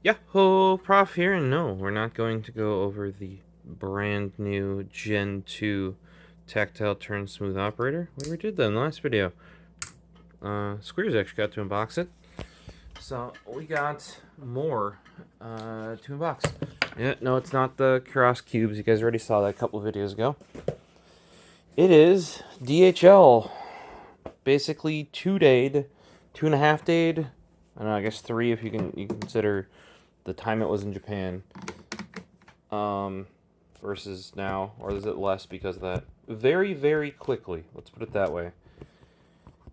Yahoo! Prof here, and no, we're not going to go over the brand new Gen 2 tactile turn smooth operator. We already did that in the last video. Squeers actually got to unbox it. So, we got more to unbox. Yeah, no, it's not the cross cubes. You guys already saw that a couple videos ago. It is DHL. Basically 2-dayed, 2.5-dayed. I don't know, I guess 3 if you consider the time it was in Japan. Versus now, or is it less because of that? Very, very quickly, let's put it that way.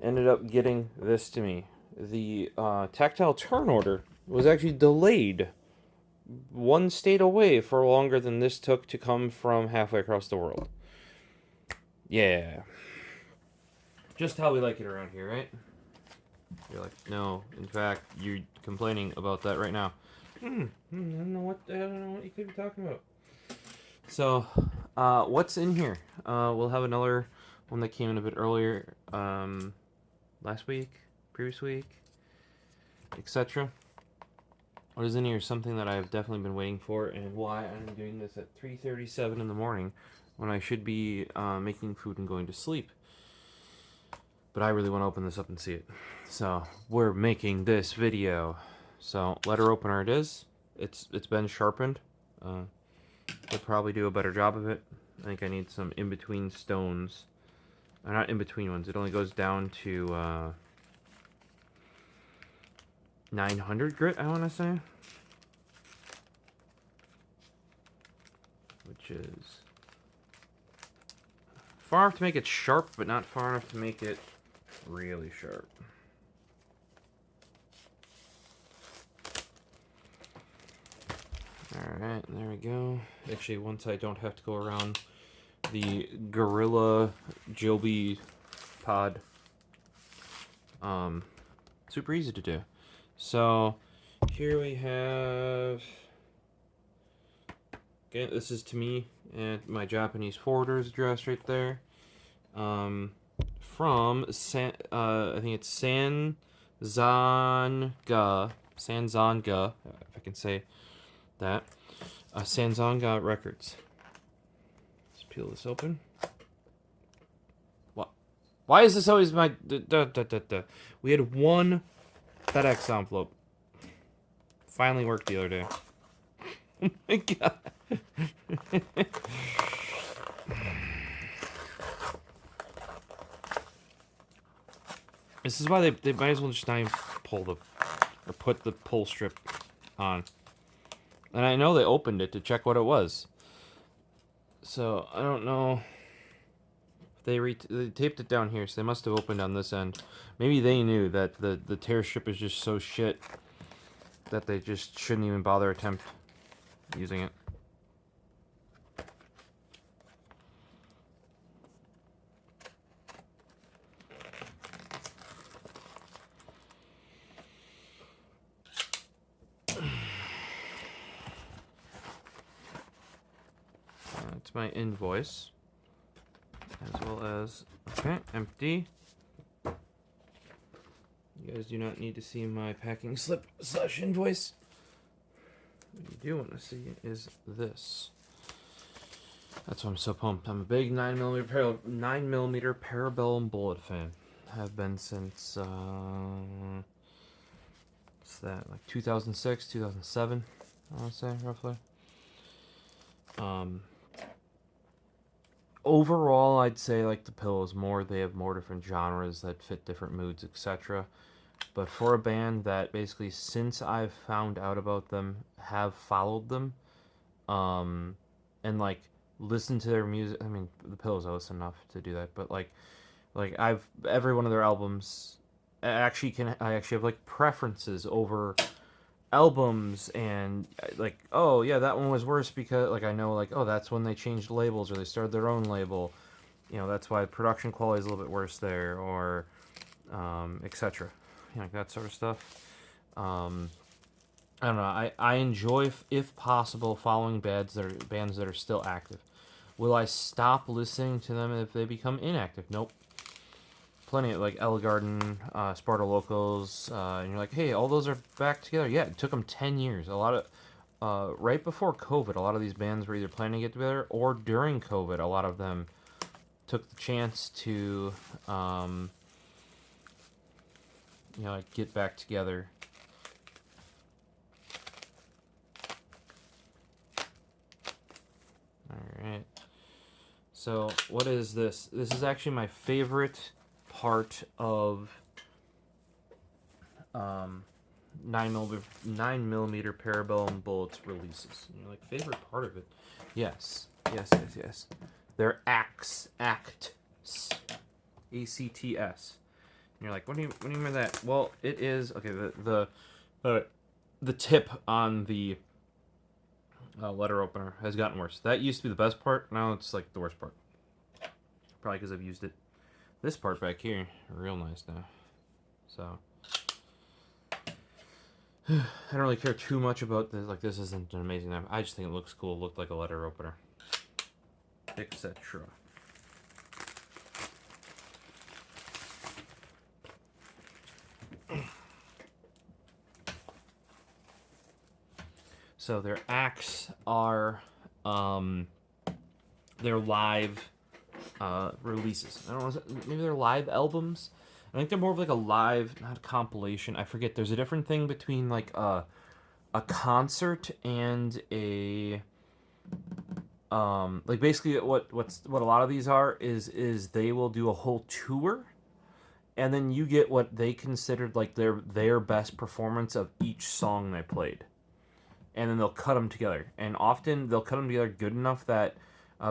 Ended up getting this to me. The tactile turn order was actually delayed 1 state away for longer than this took to come from halfway across the world. Yeah. Just how we like it around here, right? You're like, no, in fact, you're complaining about that right now. I don't know what you could be talking about. So, what's in here? We'll have another one that came in a bit earlier, last week, previous week, etc. What is in here is something that I've definitely been waiting for, and why I'm doing this at 3:37 in the morning when I should be making food and going to sleep. But I really want to open this up and see it. So, we're making this video. So, letter opener it is. It's been sharpened. They'll probably do a better job of it. I think I need some in-between stones. Or not in-between ones. It only goes down to 900 grit, I want to say. Which is far enough to make it sharp, but not far enough to make it really sharp. Alright, there we go. Actually, once I don't have to go around the Gorilla Joby pod. Super easy to do. So, here we have... Again, this is to me and my Japanese forwarder's address right there. From I think it's Sanzanga, if I can say that. Sanzanga Records. Let's peel this open. What? Why is this always my... We had one FedEx envelope. Finally worked the other day. Oh my god. This is why they might as well just not even put the pull strip on. And I know they opened it to check what it was. So, I don't know. They taped it down here, so they must have opened on this end. Maybe they knew that the tear strip is just so shit that they just shouldn't even bother attempt using it. That's my invoice, as well as, okay, empty. You guys do not need to see my packing slip / invoice. What you do want to see is this. That's why I'm so pumped. I'm a big 9mm Parabellum bullet fan. Have been since what's that, like 2006, 2007, I want to say roughly. Overall, I'd say like the pillows more. They have more different genres that fit different moods, etc. But for a band that basically, since I've found out about them, have followed them, and like listened to their music. I mean, the Pillows I listen enough to do that, but like I've every one of their albums. I actually have like preferences over albums, and like, oh yeah, that one was worse because like I know like, oh, that's when they changed labels or they started their own label. You know, that's why production quality is a little bit worse there, or etc. You know, like that sort of stuff. I don't know. I enjoy, if possible, following bands that are still active. Will I stop listening to them if they become inactive? Nope. plenty of like Ellegarden, Sparta Locals, and you're like, hey, all those are back together. Yeah, it took them 10 years. A lot of right before COVID, a lot of these bands were either planning to get together, or during COVID, a lot of them took the chance to like get back together. Alright. So, what is this? This is actually my favorite part of 9mm Parabellum Bullets releases. And you're like, favorite part of it? Yes. Yes. They're acts. ACTS. ACTS. And you're like, what do you mean by that? Well, it is, okay, the tip on the letter opener has gotten worse. That used to be the best part. Now it's like the worst part. Probably because I've used it. This part back here, real nice now. So I don't really care too much about this. Like, this isn't an amazing knife. I just think it looks cool. It looked like a letter opener, etc. So their acts are their live releases. I don't know, maybe they're live albums. I think they're more of like a live, not a compilation. I forget. There's a different thing between like a concert and a like basically what a lot of these are is they will do a whole tour, and then you get what they considered like their best performance of each song they played. And then they'll cut them together. And often they'll cut them together good enough that,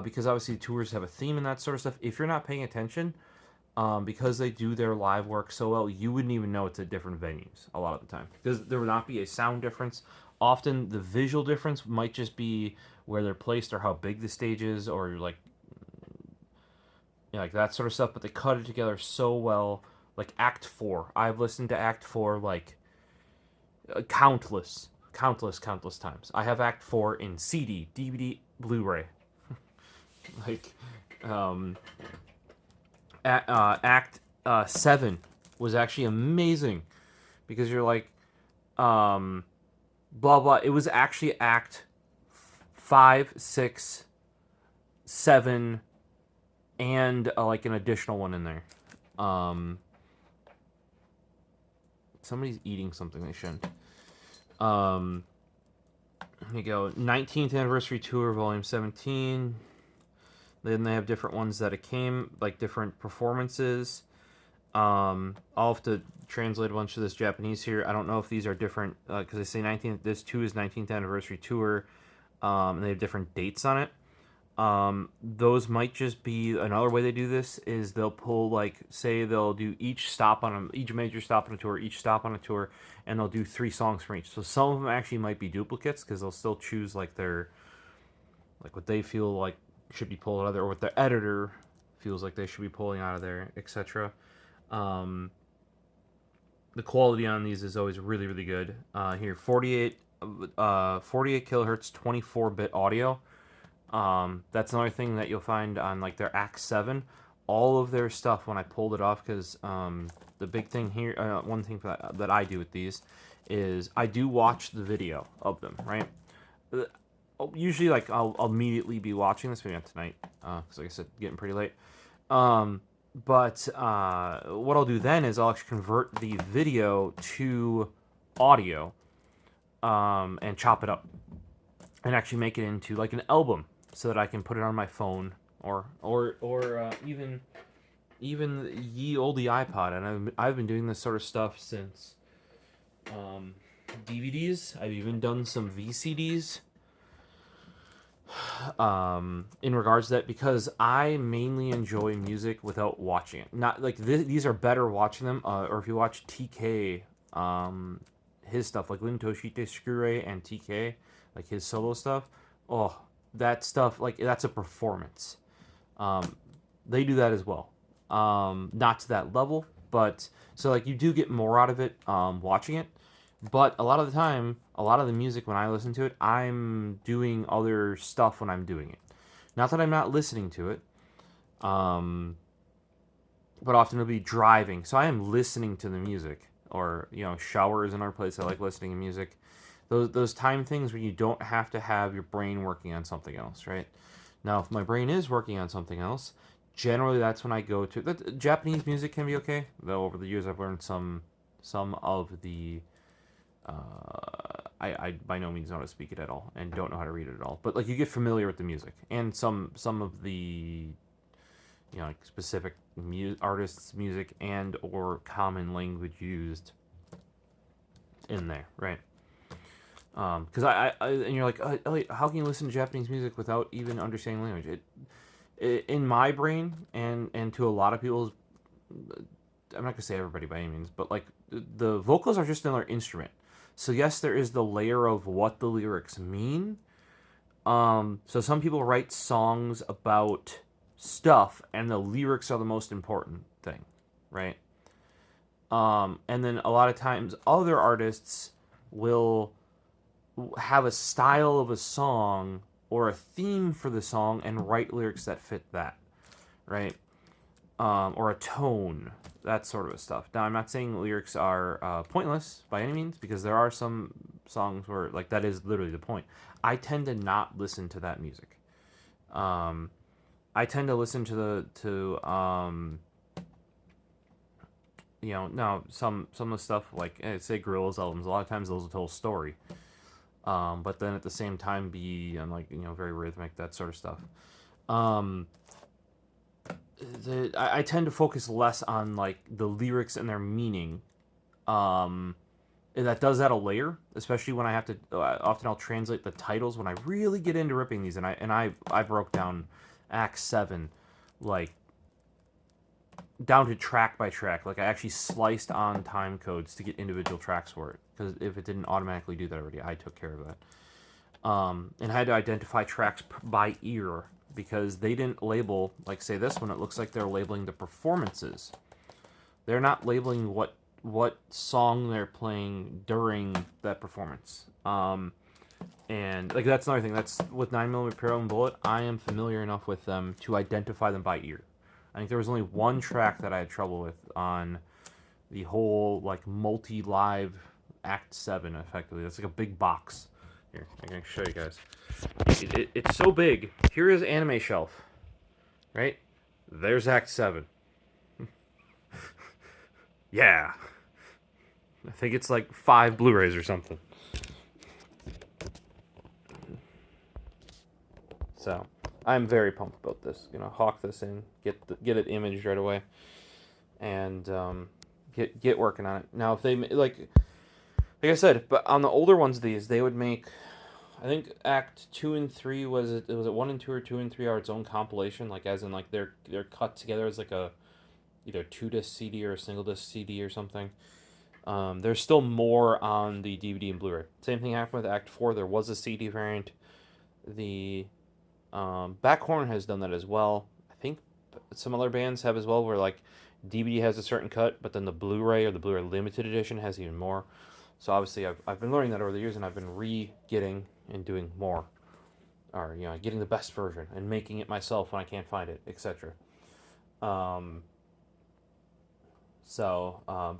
because obviously tours have a theme and that sort of stuff, if you're not paying attention, because they do their live work so well, you wouldn't even know it's at different venues a lot of the time. Because there would not be a sound difference. Often the visual difference might just be where they're placed or how big the stage is, or like, like that sort of stuff. But they cut it together so well. Like Act 4. I've listened to Act 4 like countless times. I have Act 4 in CD, DVD, Blu-ray. Like, Act 7 was actually amazing because you're like, blah blah. It was actually Act 5, 6, 7, and like an additional one in there. Somebody's eating something they shouldn't. Here you go. 19th Anniversary Tour, Volume 17. Then they have different ones that it came, like different performances. I'll have to translate a bunch of this Japanese here. I don't know if these are different, because they say 19th, this too is 19th Anniversary Tour, and they have different dates on it. Those might just be another way they do this is they'll pull, like, say they'll do each major stop on a tour, each stop on a tour, and they'll do 3 songs from each. So some of them actually might be duplicates because they'll still choose like what they feel like should be pulled out of there, or what the editor feels like they should be pulling out of there, etc. The quality on these is always really, really good. Here, 48 kilohertz, 24-bit audio. That's another thing that you'll find on like their Act 7. All of their stuff, when I pulled it off, because the big thing here, one thing that I do with these is I do watch the video of them, right? Usually, like, I'll immediately be watching this, maybe not tonight, because like I said, getting pretty late. But what I'll do then is I'll actually convert the video to audio, and chop it up, and actually make it into like an album, so that I can put it on my phone, or even ye olde iPod. And I've been doing this sort of stuff since DVDs. I've even done some VCDs. In regards to that, because I mainly enjoy music without watching it. Not like these are better watching them, or if you watch TK, his stuff like Lin Toshite Shikure and TK, like his solo stuff. Oh, that stuff, like, that's a performance. They do that as well. Not to that level, but so like you do get more out of it watching it. But a lot of the time, a lot of the music when I listen to it, I'm doing other stuff when I'm doing it. Not that I'm not listening to it. but often it'll be driving. So I am listening to the music, or shower is another place I like listening to music. Those time things where you don't have to have your brain working on something else, right? Now, if my brain is working on something else, generally that's when I go to. Japanese music can be okay, though. Over the years, I've learned some of the. I by no means know how to speak it at all, and don't know how to read it at all. But like you get familiar with the music and some of the like specific artists' music and or common language used in there, right? Because I and you're like, Elliot, how can you listen to Japanese music without even understanding language? It in my brain and to a lot of people's, I'm not gonna say everybody by any means, but like the vocals are just another instrument. So yes, there is the layer of what the lyrics mean. So some people write songs about stuff, and the lyrics are the most important thing, right? And then a lot of times, other artists will have a style of a song or a theme for the song and write lyrics that fit that, right? Or a tone, that sort of stuff. Now, I'm not saying lyrics are pointless by any means, because there are some songs where like that is literally the point. I tend to not listen to that music. I tend to listen to no, some of the stuff like say Gorillaz albums. A lot of times those will tell a story, but then at the same time be like very rhythmic, that sort of stuff. I tend to focus less on like the lyrics and their meaning. And that does add a layer, especially when I have to. Often I'll translate the titles when I really get into ripping these, and I broke down Act 7 like down to track by track. Like I actually sliced on time codes to get individual tracks for it, because if it didn't automatically do that already, I took care of that. And I had to identify tracks by ear, because they didn't label, like say this one, it looks like they're labeling the performances. They're not labeling what song they're playing during that performance. And like that's another thing. That's with 9mm Parabellum Bullet. I am familiar enough with them to identify them by ear. I think there was only one track that I had trouble with on the whole like multi-live Act 7. Effectively, that's like a big box. Here, I can show you guys. It's so big. Here is Anime Shelf. Right? There's Act 7. Yeah. I think it's like 5 Blu-rays or something. So, I'm very pumped about this. Hawk this in, get it imaged right away, and get working on it. Now, if they like I said, but on the older ones, they would make. I think Act 2 and 3 was it 1 and 2 or 2 and 3 are its own compilation, like as in like they're cut together as like a either 2-disc CD or a single disc CD or something. There's still more on the DVD and Blu-ray. Same thing happened with Act 4. There was a CD variant. The Backhorn has done that as well. I think some other bands have as well, where like DVD has a certain cut, but then the Blu-ray or the Blu-ray limited edition has even more. So obviously I've been learning that over the years, and I've been getting and doing more, or getting the best version and making it myself when I can't find it, etc. But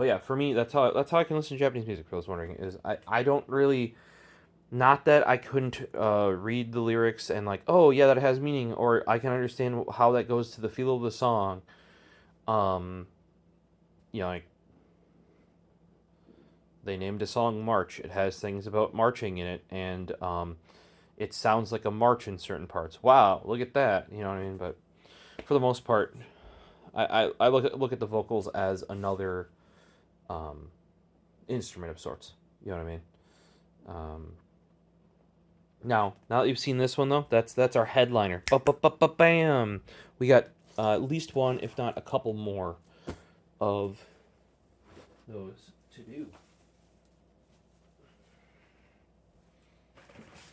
yeah, for me, that's how I can listen to Japanese music. For those wondering, is I don't really, not that I couldn't read the lyrics and like, oh yeah, that has meaning, or I can understand how that goes to the feel of the song. Like they named a song March. It has things about marching in it, and it sounds like a march in certain parts. Wow, look at that. You know what I mean? But for the most part, I look at the vocals as another instrument of sorts. You know what I mean? Now that you've seen this one though, that's our headliner. Bam! We got at least one, if not a couple more, of those to do.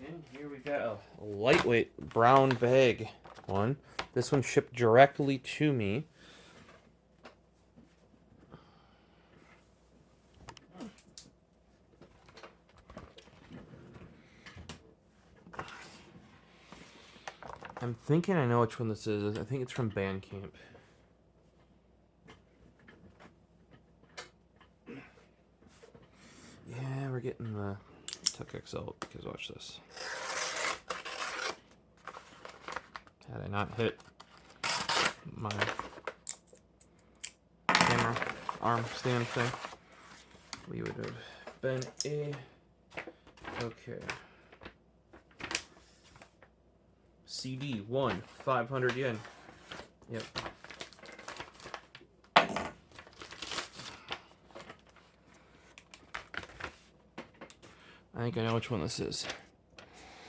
And here we got a lightweight brown bag one. This one shipped directly to me. I'm thinking I know which one this is. I think it's from Bandcamp. Tuck XL, because watch this. Had I not hit my camera arm stand thing, we would have been a... Okay. CD 1, 500 yen. Yep. I think I know which one this is.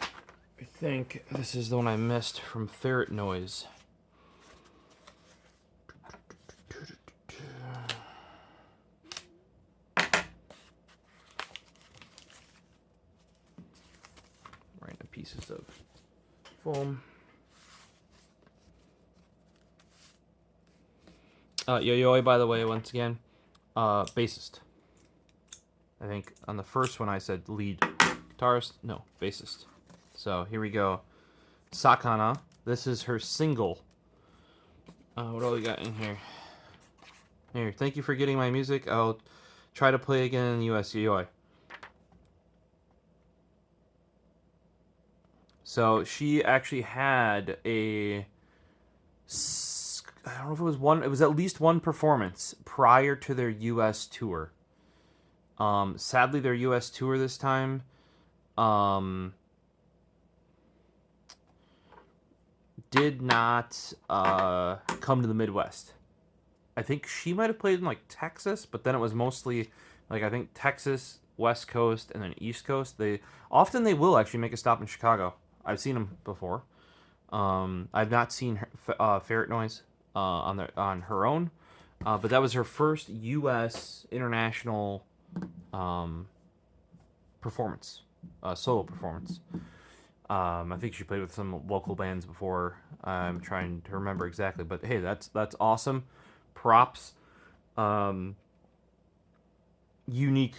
I think this is the one I missed from Ferret Noise. Random pieces of foam. Yo-Yo, by the way, once again, bassist. I think on the first one I said lead guitarist. No, bassist. So here we go. Sakana. This is her single. What do we got in here? Here, thank you for getting my music. I'll try to play again in the US. Yo-Yo. So she actually had a... I don't know if it was one. It was at least one performance prior to their U.S. tour. Sadly, their U.S. tour this time did not come to the Midwest. I think she might have played in like Texas, but then it was mostly like I think Texas, West Coast, and then East Coast. They will actually make a stop in Chicago. I've seen them before. I've not seen her, Ferret Noise on her own, but that was her first U.S. international performance, solo performance. I think she played with some local bands before. I'm trying to remember exactly, but hey, that's awesome. Props. Unique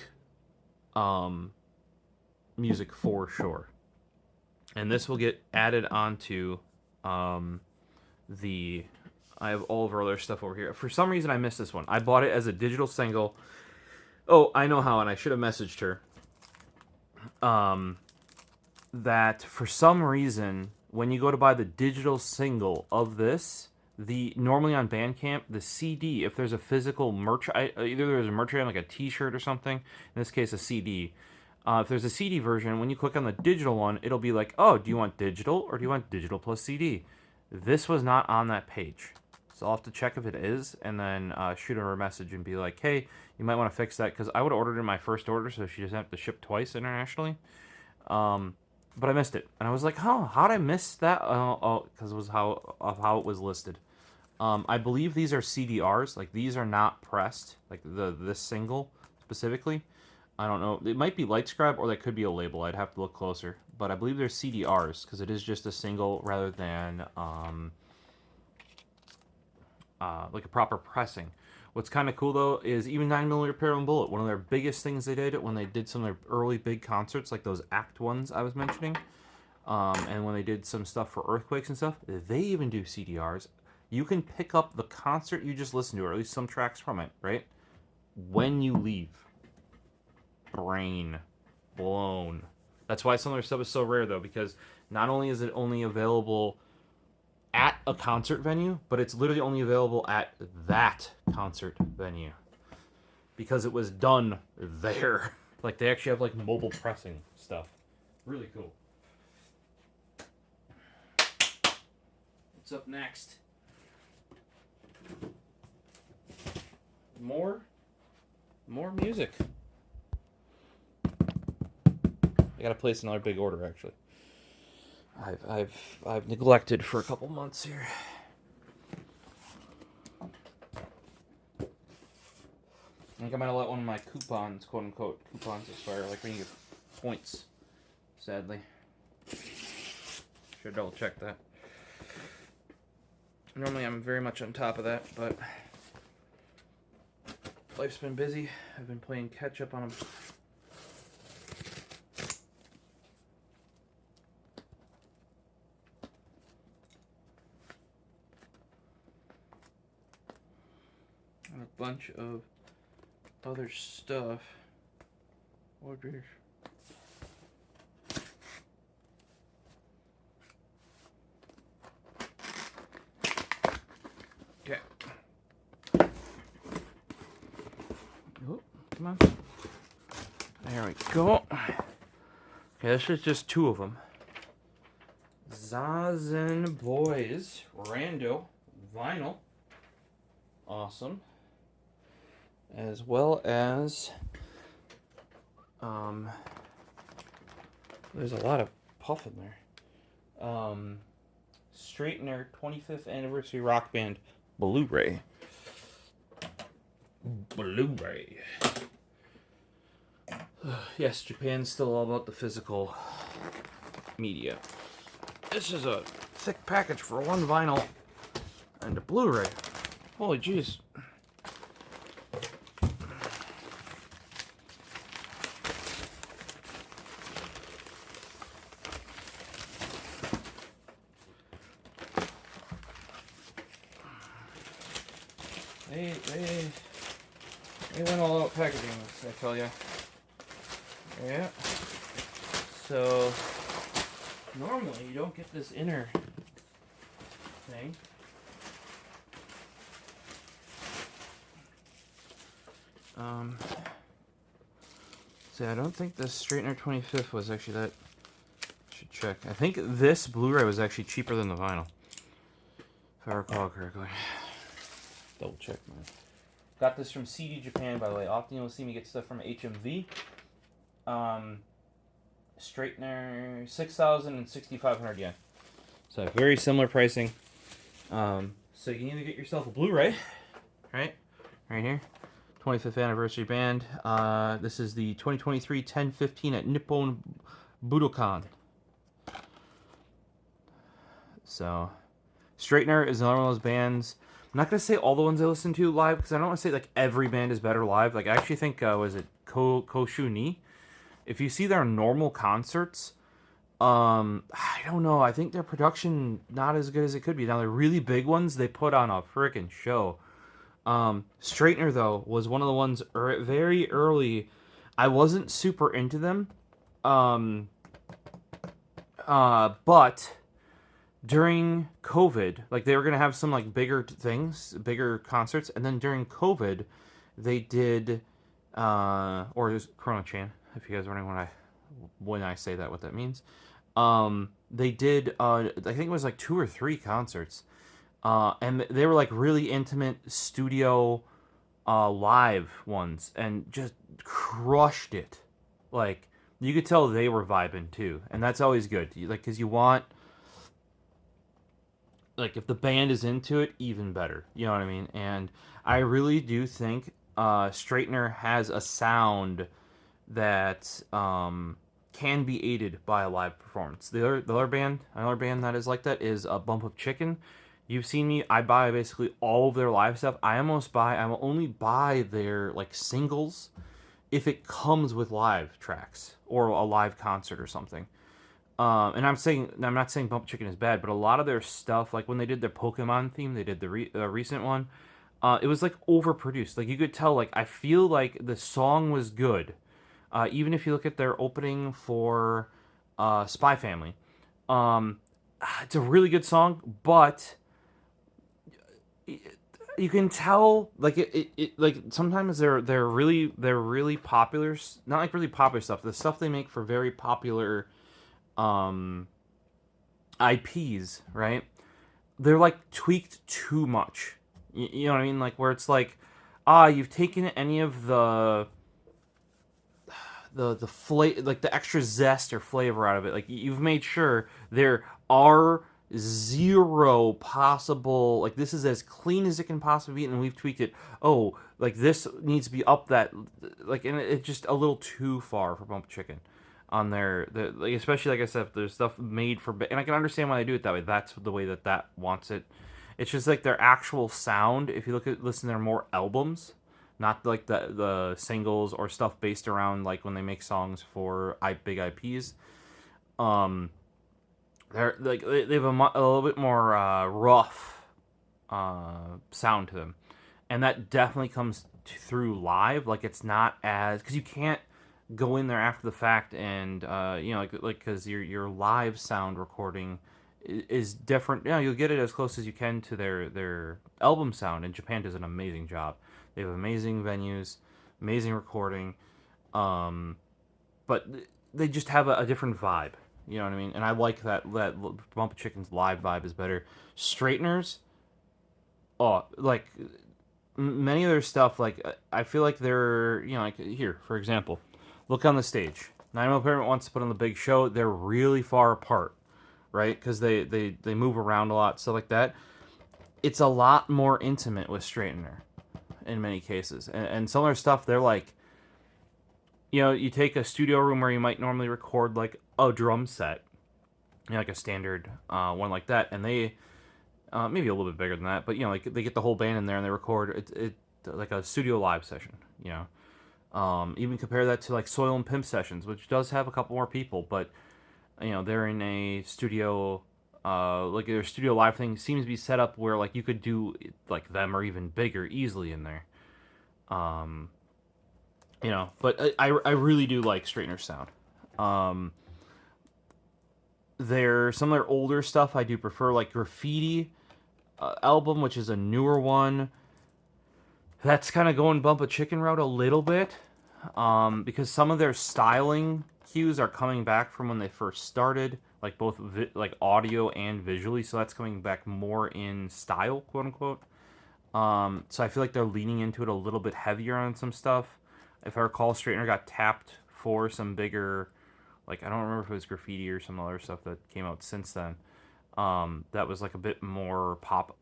music for sure. And this will get added onto I have all of our other stuff over here. For some reason, I missed this one. I bought it as a digital single. Oh, I know how, and I should have messaged her. That for some reason, when you go to buy the digital single of this, normally on Bandcamp, the CD, if there's a physical merch, either there's a merch item like a T-shirt or something. In this case, a CD. If there's a CD version, when you click on the digital one, it'll be like, oh, do you want digital or do you want digital plus CD? This was not on that page. So I'll have to check if it is and then shoot her a message and be like, hey, you might want to fix that because I would have ordered in my first order so she doesn't have to ship twice internationally. But I missed it. And I was like, huh, how'd I miss that? Because it was how it was listed. I believe these are CDRs. Like, these are not pressed. Like, this single specifically. I don't know. It might be LightScribe or that could be a label. I'd have to look closer. But I believe they're CDRs because it is just a single rather than like a proper pressing. What's kind of cool though is even 9mm Parabellum Bullet. One of their biggest things they did when they did some of their early big concerts, like those Act ones I was mentioning, and when they did some stuff for Earthquakes and stuff, they even do CDRs. You can pick up the concert you just listened to, or at least some tracks from it, right? When you leave. Brain blown. That's why some of their stuff is so rare though, because not only is it only available at a concert venue, but it's literally only available at that concert venue because it was done there. Like they actually have like mobile pressing stuff. Really cool. What's up next? More music. I gotta place another big order actually. I've neglected for a couple months here. I think I might have let one of my coupons, quote unquote, coupons expire, like when you get points, sadly. Should double check that. Normally I'm very much on top of that, but life's been busy. I've been playing catch up on them. And a bunch of other stuff. What is Come on. There we go. Okay, this is just 2 of them. Zazen Boys Rando Vinyl. Awesome. As well as, there's a lot of puff in there. Straightener 25th Anniversary Rock Band Blu-ray. Blu-ray. Yes, Japan's still all about the physical media. This is a thick package for one vinyl and a Blu-ray. Holy jeez. They went all out packaging this, I tell ya. Yeah. So, normally you don't get this inner thing. See, I don't think the Straightener 25th was actually that. Should check. I think this Blu-ray was actually cheaper than the vinyl, if I recall correctly. Double check, man. Got this from CD Japan, by the way. Often you'll see me get stuff from HMV. Straightener, 6,000 and 6,500 yen. So very similar pricing. So you can either get yourself a Blu-ray, right here, 25th anniversary band. This is the 2023 10/15 at Nippon Budokan. So, Straightener is another one of those bands. I'm not gonna say all the ones I listen to live because I don't want to say like every band is better live. Like I actually think was it Koshu Ni? If you see their normal concerts, I don't know. I think their production not as good as it could be. Now the really big ones they put on a freaking show. Straightener though was one of the ones very early. I wasn't super into them, but during COVID, like they were gonna have some like bigger things, bigger concerts, and then during COVID, they did, or just Chrono-chan, if you guys are wondering when I say that, what that means. They did, I think it was like 2 or 3 concerts, and they were like really intimate studio, live ones, and just crushed it. Like you could tell they were vibing too, and that's always good. Like, cause you want. Like, if the band is into it, even better. You know what I mean? And I really do think Straightener has a sound that can be aided by a live performance. Another band that is like that is a Bump of Chicken. You've seen me. I buy basically all of their live stuff. I only buy their like singles if it comes with live tracks or a live concert or something. And I'm not saying Bump Chicken is bad, but a lot of their stuff, like when they did their Pokemon theme, they did the recent one, it was like overproduced. Like you could tell, like I feel like the song was good, even if you look at their opening for Spy Family, it's a really good song, but you can tell like it like sometimes they're really popular, not like really popular stuff. The stuff they make for very popular IPs, right? They're like tweaked too much. You know what I mean? Like where it's like, you've taken any of the like the extra zest or flavor out of it. Like you've made sure there are 0 possible, like this is as clean as it can possibly be, and we've tweaked it. Oh, like this needs to be up that, like, and it's just a little too far for Bump Chicken. On like especially like I said, if there's stuff made for, and I can understand why they do it that way. That's the way that wants it. It's just like their actual sound. If you listen to their more albums, not like the singles or stuff based around like when they make songs for big IPs. They're like they have a little bit more rough sound to them, and that definitely comes through live. Like it's not as, because you can't go in there after the fact and like because your live sound recording is different. You'll get it as close as you can to their album sound, and Japan does an amazing job. They have amazing venues, amazing recording, but they just have a different vibe. You know what I mean? And I like that Bump Chicken's live vibe is better. Straighteners, oh, like many of their stuff, like I feel like they're, you know, like here, for example, look on the stage. 9mm Pyramid wants to put on the big show. They're really far apart, right? Because they move around a lot, stuff like that. It's a lot more intimate with Straightener in many cases. And some of their stuff, they're like, you know, you take a studio room where you might normally record like a drum set, you know, like a standard one like that, and they maybe a little bit bigger than that, but you know, like they get the whole band in there and they record it like a studio live session. You know, even compare that to like Soil and Pimp sessions, which does have a couple more people, but you know, they're in a studio. Like their studio live thing seems to be set up where like you could do like them or even bigger easily in there. You know, but I really do like Straightener's sound. Um, some of their older stuff I do prefer, like Graffiti album, which is a newer one. That's kind of going Bump a Chicken route a little bit, because some of their styling cues are coming back from when they first started, like both like audio and visually. So that's coming back more in style, quote unquote. So I feel like they're leaning into it a little bit heavier on some stuff. If I recall, Straightener got tapped for some bigger, like I don't remember if it was Graffiti or some other stuff that came out since then. That was like a bit more pop.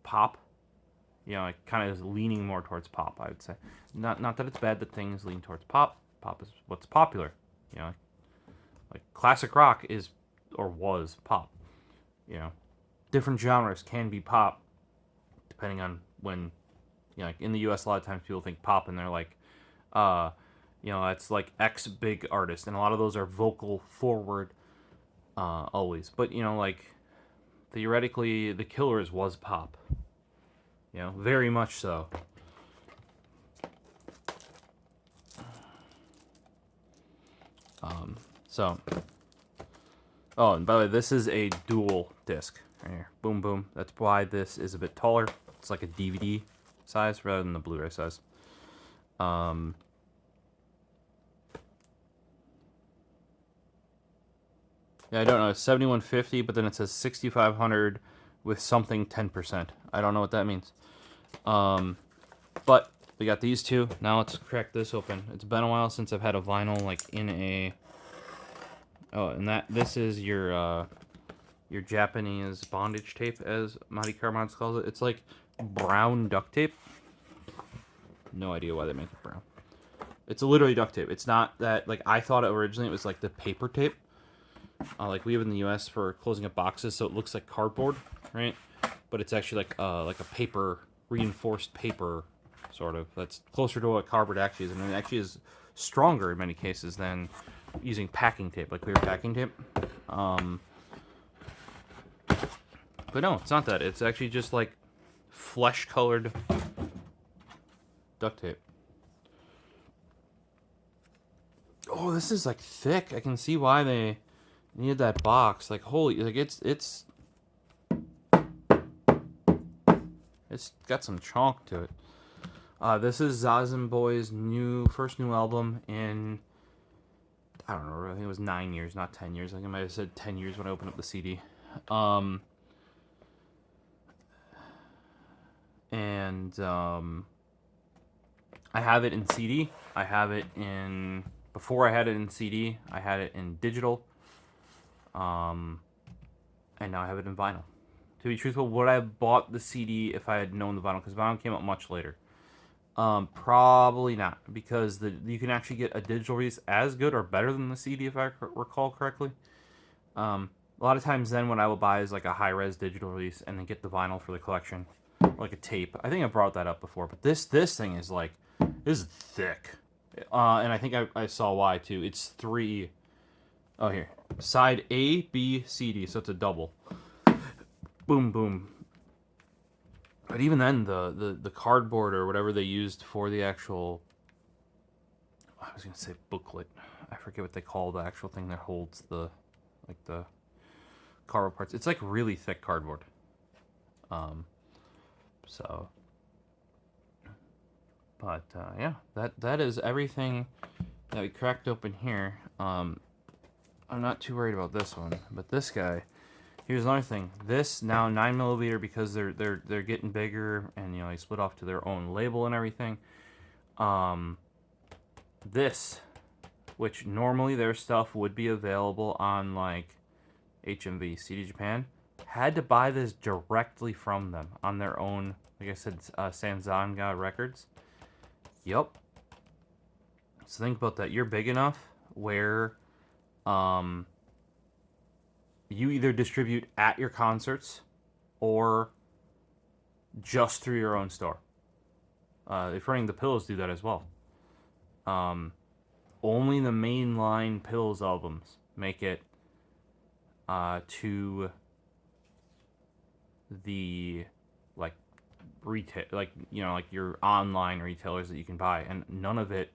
You know, like kind of leaning more towards pop. I would say, not that it's bad that things lean towards pop. Pop is what's popular. You know, like classic rock is or was pop. You know, different genres can be pop depending on when. You know, like in the U.S., a lot of times people think pop and they're like, you know, it's like X big artist, and a lot of those are vocal forward, always. But you know, like theoretically, The Killers was pop. You know, very much so. So. Oh, and by the way, this is a dual disc right here. Boom, boom. That's why this is a bit taller. It's like a DVD size rather than the Blu-ray size. Yeah, I don't know. It's 7150, but then it says 6500 with something 10%. I don't know what that means. But we got these two. Now let's crack this open. It's been a while since I've had a vinyl like in a. Oh, and this is your Japanese bondage tape, as Marty Carmons calls it. It's like brown duct tape. No idea why they make it brown. It's literally duct tape. It's not that, like, I thought originally it was like the paper tape. Like we have in the U.S. for closing up boxes, so it looks like cardboard, right? But it's actually like a paper, reinforced paper, sort of. That's closer to what cardboard actually is, and it actually is stronger in many cases than using packing tape, like clear packing tape. But no, it's not that. It's actually just like flesh-colored duct tape. Oh, this is like thick. I can see why they needed that box. Like holy, like it's got some chonk to it. This is Zazen Boy's first new album in, I don't know, I think it was 9 years, not 10 years. I think I might have said 10 years when I opened up the CD. I have it in CD. I have it in, before I had it in CD, I had it in digital. And now I have it in vinyl. To be truthful, would I have bought the CD if I had known the vinyl? Because vinyl came out much later. Probably not, because you can actually get a digital release as good or better than the CD if I recall correctly. A lot of times then what I will buy is like a high-res digital release and then get the vinyl for the collection, like a tape. I think I brought that up before, but this thing is like, this is thick. And I think I saw why too. It's 3, oh here, side A, B, C, D, so it's a double. Boom, boom. But even then, the cardboard or whatever they used for the actual, I was gonna say booklet. I forget what they call the actual thing that holds the cardboard parts. It's like really thick cardboard. But yeah, that is everything that we cracked open here. I'm not too worried about this one, but this guy. Here's another thing. This now 9mm because they're getting bigger and they split off to their own label and everything. This, which normally their stuff would be available on like HMV, CD Japan, had to buy this directly from them on their own. Like I said, Sanzanga Records. Yup. So think about that. You're big enough where you either distribute at your concerts or just through your own store. If running the Pills do that as well. Only the mainline Pills albums make it to the like retail, like like your online retailers that you can buy, and none of it.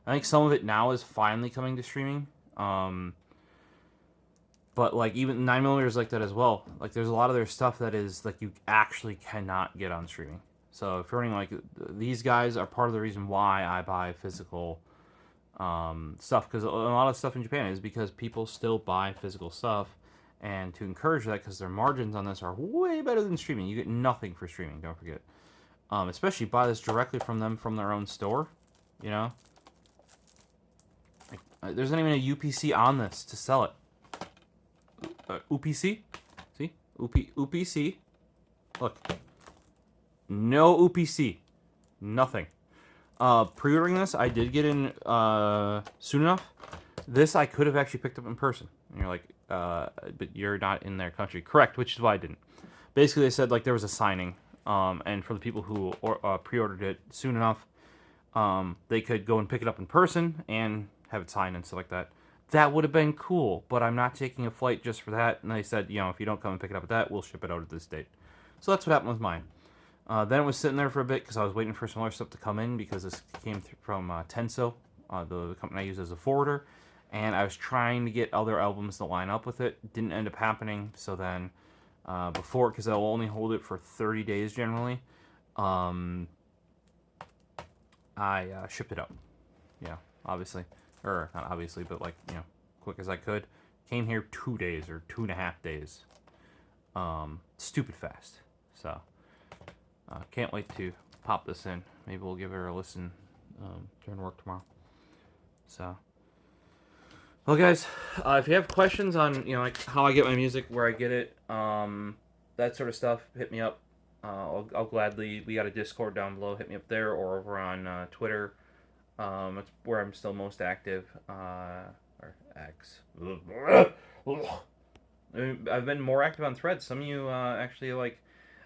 I think some of it now is finally coming to streaming. But like even 9mm is like that as well. Like there's a lot of their stuff that is like you actually cannot get on streaming. So if you're running like these guys are part of the reason why I buy physical stuff, because a lot of stuff in Japan is because people still buy physical stuff, and to encourage that because their margins on this are way better than streaming. You get nothing for streaming, don't forget. Especially buy this directly from them from their own store. Like, there's not even a UPC on this to sell it. UPC? See? UPC. Look. No UPC. Nothing. Pre-ordering this, I did get in soon enough. This I could have actually picked up in person. And you're like, but you're not in their country. Correct, which is why I didn't. Basically, they said like there was a signing, and for the people who pre-ordered it soon enough, they could go and pick it up in person and have it signed and stuff like that. That would have been cool, but I'm not taking a flight just for that. And they said, if you don't come and pick it up at that, we'll ship it out at this date. So that's what happened with mine. Then it was sitting there for a bit because I was waiting for some other stuff to come in because this came from Tenso, the company I use as a forwarder. And I was trying to get other albums to line up with it. Didn't end up happening. So then because I'll only hold it for 30 days generally, I shipped it out. Obviously. Or not obviously, but like, quick as I could. Came here 2 days or 2.5 days. Stupid fast. So, can't wait to pop this in. Maybe we'll give her a listen during work tomorrow. So, well, guys, if you have questions on, like how I get my music, where I get it, that sort of stuff, hit me up. I'll gladly, we got a Discord down below, hit me up there, or over on Twitter. It's where I'm still most active, or X. I've been more active on Threads. Some of you actually like.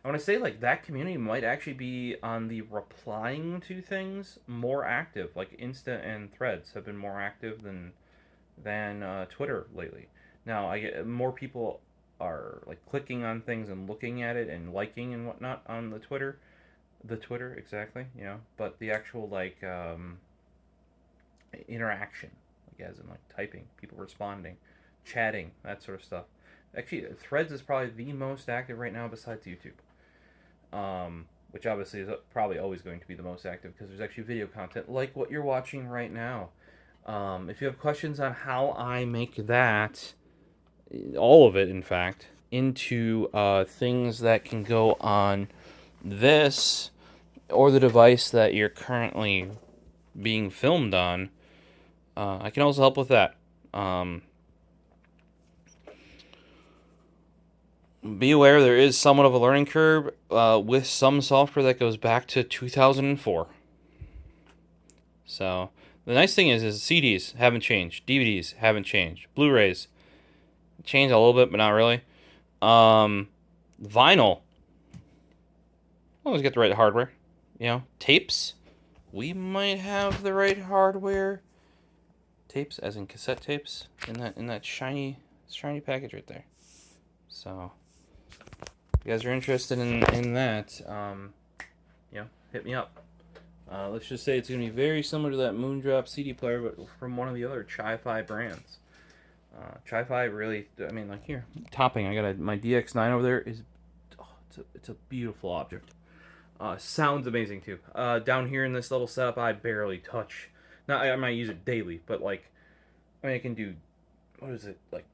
I want to say like that community might actually be on the replying to things more active. Like Insta and Threads have been more active than Twitter lately. Now I get more people are like clicking on things and looking at it and liking and whatnot on the Twitter. The Twitter, exactly, but the actual like interaction, like as in like typing, people responding, chatting, that sort of stuff. Actually, Threads is probably the most active right now besides YouTube. Which obviously is probably always going to be the most active because there's actually video content like what you're watching right now. If you have questions on how I make that, all of it in fact, into things that can go on this or the device that you're currently being filmed on, I can also help with that. Be aware there is somewhat of a learning curve with some software that goes back to 2004. So the nice thing is CDs haven't changed, DVDs haven't changed, Blu-rays changed a little bit, but not really. Vinyl, always get the right hardware. Tapes, we might have the right hardware. Tapes, as in cassette tapes, in that shiny package right there. So, if you guys are interested in that, hit me up. Let's just say it's going to be very similar to that Moondrop CD player, but from one of the other Chi-Fi brands. Chi-Fi really, I mean, like here, topping. I got my DX9 over there. It's a beautiful object. Sounds amazing too. Down here in this little setup, I barely touch. Not I might use it daily, but like, I mean, I can do, what is it, like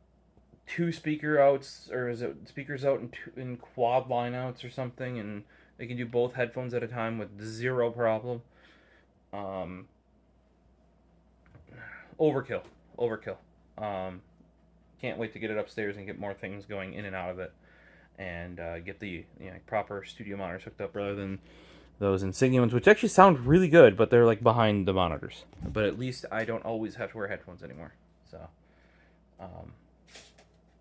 two speaker outs, or is it speakers out in quad line outs or something, and they can do both headphones at a time with zero problem. Um, overkill, overkill. Um, can't wait to get it upstairs and get more things going in and out of it, and get the proper studio monitors hooked up rather than those Insignia ones, which actually sound really good, but they're like behind the monitors. But at least I don't always have to wear headphones anymore. So,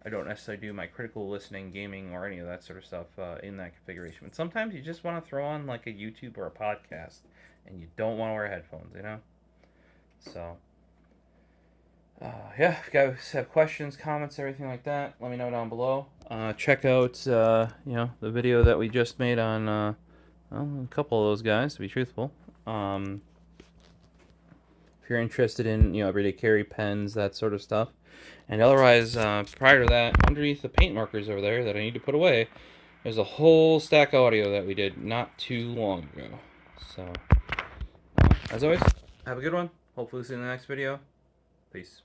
I don't necessarily do my critical listening, gaming, or any of that sort of stuff in that configuration. But sometimes you just want to throw on like a YouTube or a podcast, and you don't want to wear headphones, you know? So, yeah, if you guys have questions, comments, everything like that, let me know down below. Check out, the video that we just made on, well, a couple of those guys, to be truthful. If you're interested in, everyday carry pens, that sort of stuff. And otherwise, prior to that, underneath the paint markers over there that I need to put away, there's a whole stack of audio that we did not too long ago. So, as always, have a good one. Hopefully see you in the next video. Peace.